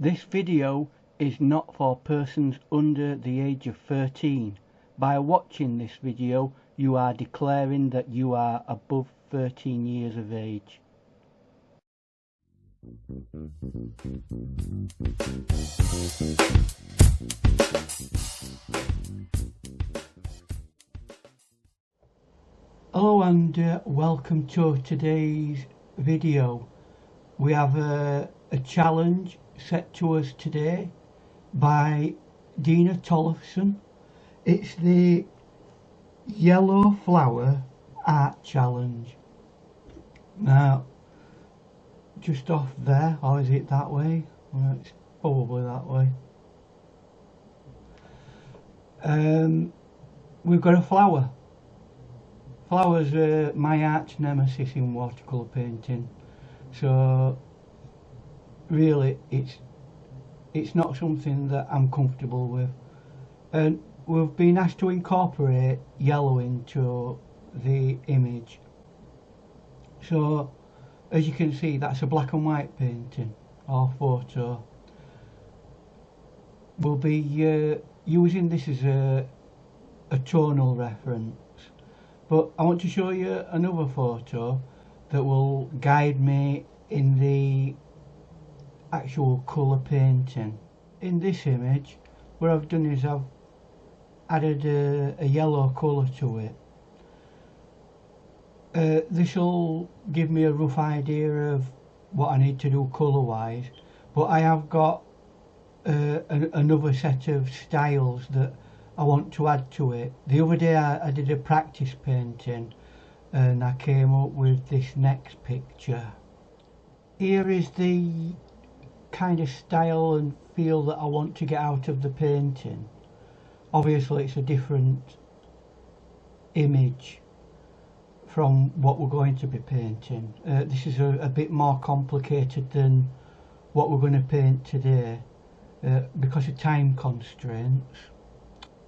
This video is not for persons under the age of 13. By watching this video, you are declaring that you are above 13 years of age. Hello and welcome to today's video. We have a challenge set to us today by Dina Tollefson. It's the Yellow Flower Art Challenge. Now, just off there, or is it that way? Well, it's probably that way. We've got a flower. Flowers are my arch nemesis in watercolour painting, so really it's not something that I'm comfortable with. And we've been asked to incorporate yellow into the image. So as you can see, that's a black and white painting or photo. We'll be using this as a tonal reference. But I want to show you another photo that will guide me in the actual colour painting. In this image, what I've done is I've added a yellow colour to it. This will give me a rough idea of what I need to do colour wise, but I have got another set of styles that I want to add to it. The other day I did a practice painting and I came up with this next picture. Here is the kind of style and feel that I want to get out of the painting. Obviously it's a different image from what we're going to be painting. This is a bit more complicated than what we're going to paint today because of time constraints.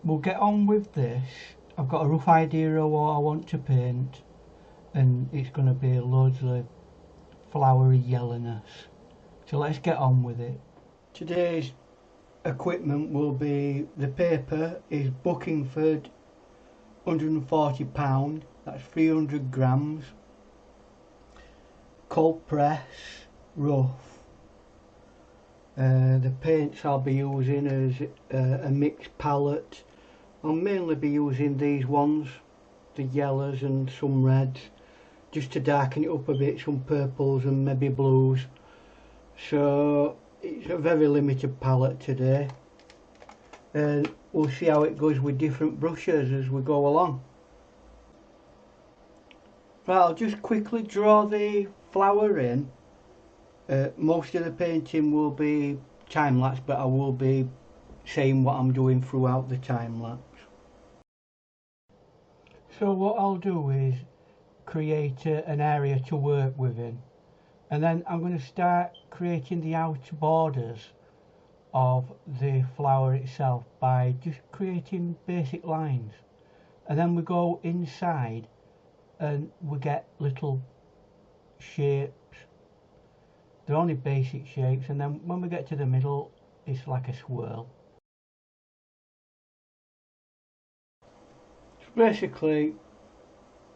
We'll get on with this. I've got a rough idea of what I want to paint, and it's going to be loads of flowery yellowness. So let's get on with it. Today's equipment will be, the paper is Buckingford £140, that's 300 grams, cold press, rough. The paints I'll be using is a mixed palette. I'll mainly be using these ones, the yellows and some reds, just to darken it up a bit, some purples and maybe blues. So it's a very limited palette today, and we'll see how it goes with different brushes as we go along. Right, I'll just quickly draw the flower in. Most of the painting will be time-lapse, but I will be saying what I'm doing throughout the time-lapse. So what I'll do is create an area to work within, and then I'm going to start creating the outer borders of the flower itself by just creating basic lines, and then we go inside and we get little shapes. They're only basic shapes, and then when we get to the middle it's like a swirl. Basically,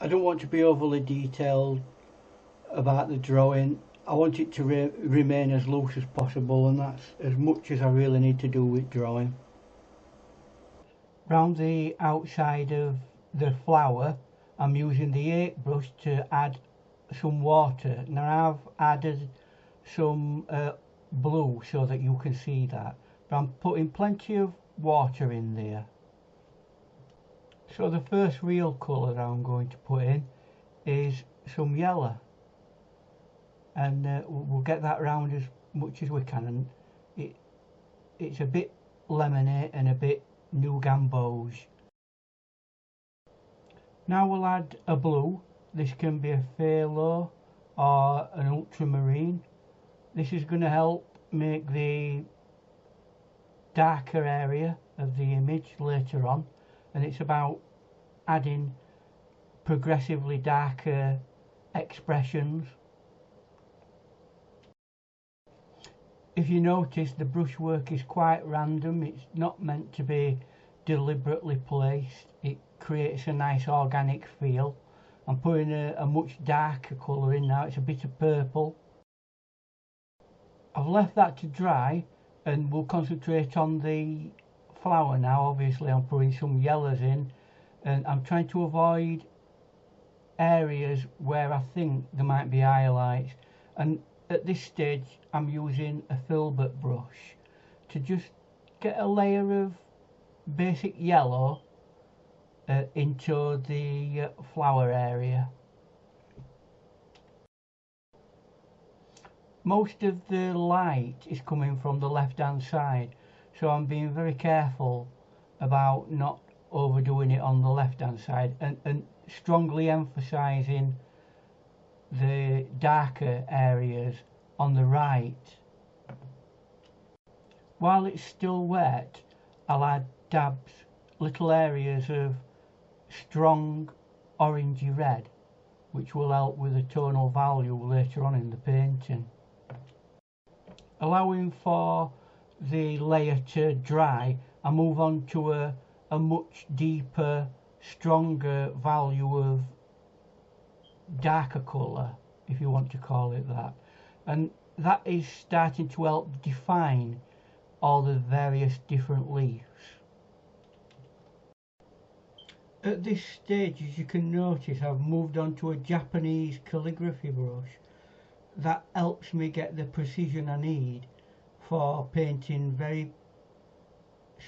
I don't want to be overly detailed about the drawing. I want it to remain as loose as possible, and that's as much as I really need to do with drawing. Round the outside of the flower, I'm using the 8 brush to add some water. Now I've added some blue so that you can see that, but I'm putting plenty of water in there. So the first real colour I'm going to put in is some yellow, and we'll get that round as much as we can, and it's a bit lemony and a bit new gamboge. Now we'll add a blue. This can be a phthalo or an ultramarine. This is going to help make the darker area of the image later on, and it's about adding progressively darker, expressions. If you notice, the brushwork is quite random. It's not meant to be deliberately placed. It creates a nice organic feel. I'm putting a much darker colour in now. It's a bit of purple. I've left that to dry and we'll concentrate on the flower now. Obviously I'm putting some yellows in and I'm trying to avoid areas where I think there might be highlights, and at this stage I'm using a filbert brush to just get a layer of basic yellow into the flower area. Most of the light is coming from the left hand side, so I'm being very careful about not overdoing it on the left hand side and strongly emphasizing the darker areas on the right. While it's still wet, I'll add dabs, little areas of strong orangey red, which will help with the tonal value later on in the painting. Allowing for the layer to dry, I move on to a much deeper, stronger value of darker colour, if you want to call it that, and that is starting to help define all the various different leaves. At this stage, as you can notice, I've moved on to a Japanese calligraphy brush that helps me get the precision I need for painting very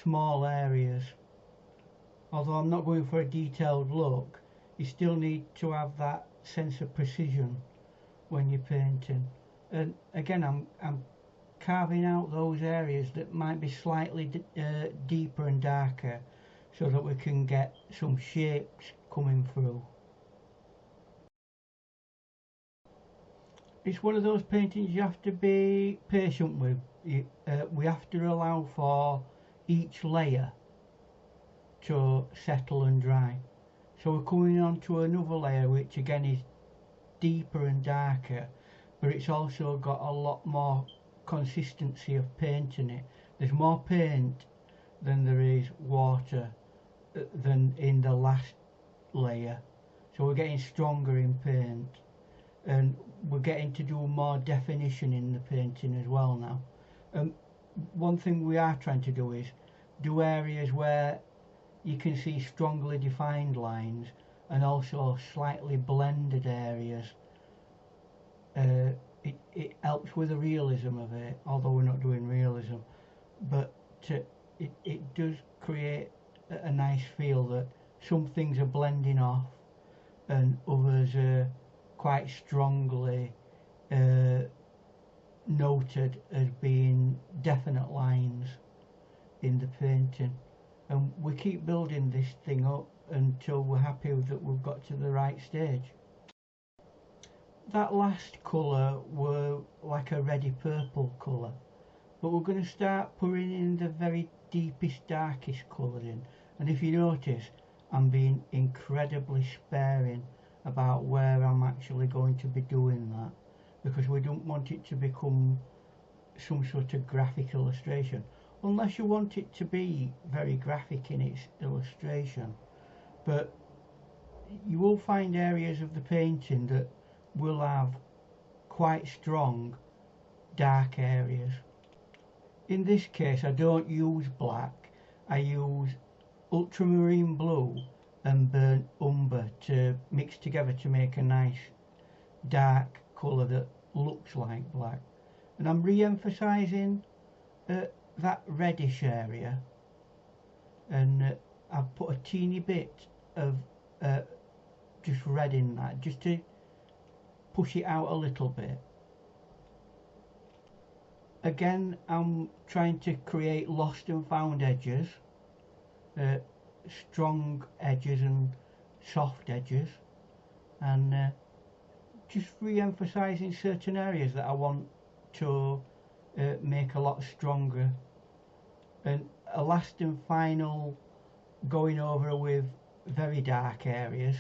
small areas. Although I'm not going for a detailed look, you still need to have that sense of precision when you're painting. And again, I'm carving out those areas that might be slightly deeper and darker so that we can get some shapes coming through. It's one of those paintings you have to be patient with. We have to allow for each layer to settle and dry. So we're coming on to another layer which again is deeper and darker, but it's also got a lot more consistency of paint in it. There's more paint than there is water than in the last layer, so we're getting stronger in paint and we're getting to do more definition in the painting as well now. One thing we are trying to do is do areas where you can see strongly defined lines and also slightly blended areas. It helps with the realism of it, although we're not doing realism, but it does create a nice feel that some things are blending off and others are quite strongly noted as being definite lines in the painting. And we keep building this thing up until we're happy that we've got to the right stage. That last colour were like a reddy purple colour, but we're going to start putting in the very deepest, darkest colour in. And if you notice, I'm being incredibly sparing about where I'm actually going to be doing that, because we don't want it to become some sort of graphic illustration, unless you want it to be very graphic in its illustration. But you will find areas of the painting that will have quite strong dark areas. In this case I don't use black, I use ultramarine blue and burnt umber to mix together to make a nice dark colour that looks like black. And I'm re-emphasising that reddish area, and I've put a teeny bit of just red in that, just to push it out a little bit. Again, I'm trying to create lost and found edges, strong edges and soft edges, and just re-emphasising certain areas that I want to make a lot stronger, and a last and final going over with very dark areas,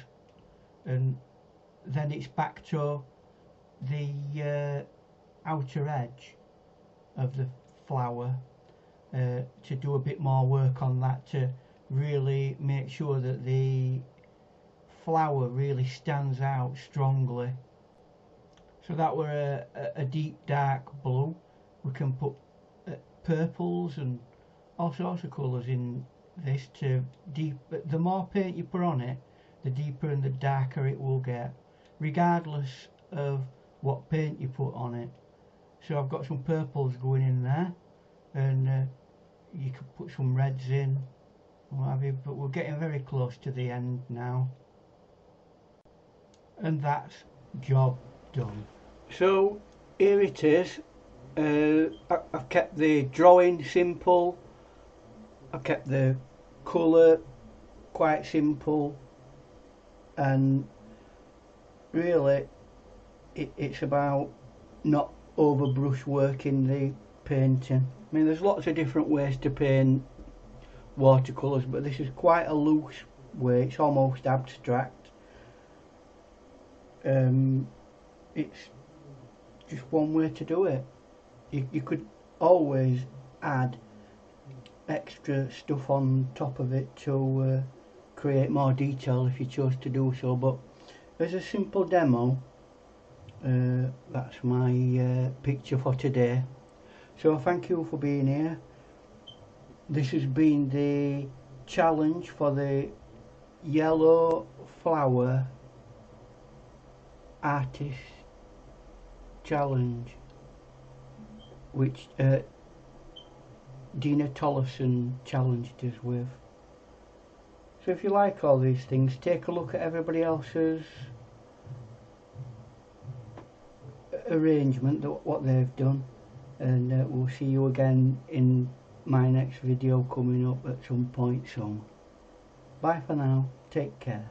and then it's back to the outer edge of the flower, to do a bit more work on that to really make sure that the flower really stands out strongly. So that were a deep dark blue. We can put purples and all sorts of colours in this to the more paint you put on it, the deeper and the darker it will get, regardless of what paint you put on it. So I've got some purples going in there, and you could put some reds in, what have you, but we're getting very close to the end now, and that's job done. So here it is. I've kept the drawing simple, I've kept the colour quite simple, and really it's about not over brush working the painting. I mean, there's lots of different ways to paint watercolours, but this is quite a loose way. It's almost abstract. It's just one way to do it. You could always add extra stuff on top of it to create more detail if you chose to do so, but as a simple demo, that's my picture for today. So thank you for being here. This has been the challenge for the yellow flower artist challenge, which Dina Tollefson challenged us with. So if you like all these things, take a look at everybody else's arrangement, what they've done, and we'll see you again in my next video coming up at some point soon. Bye for now, take care.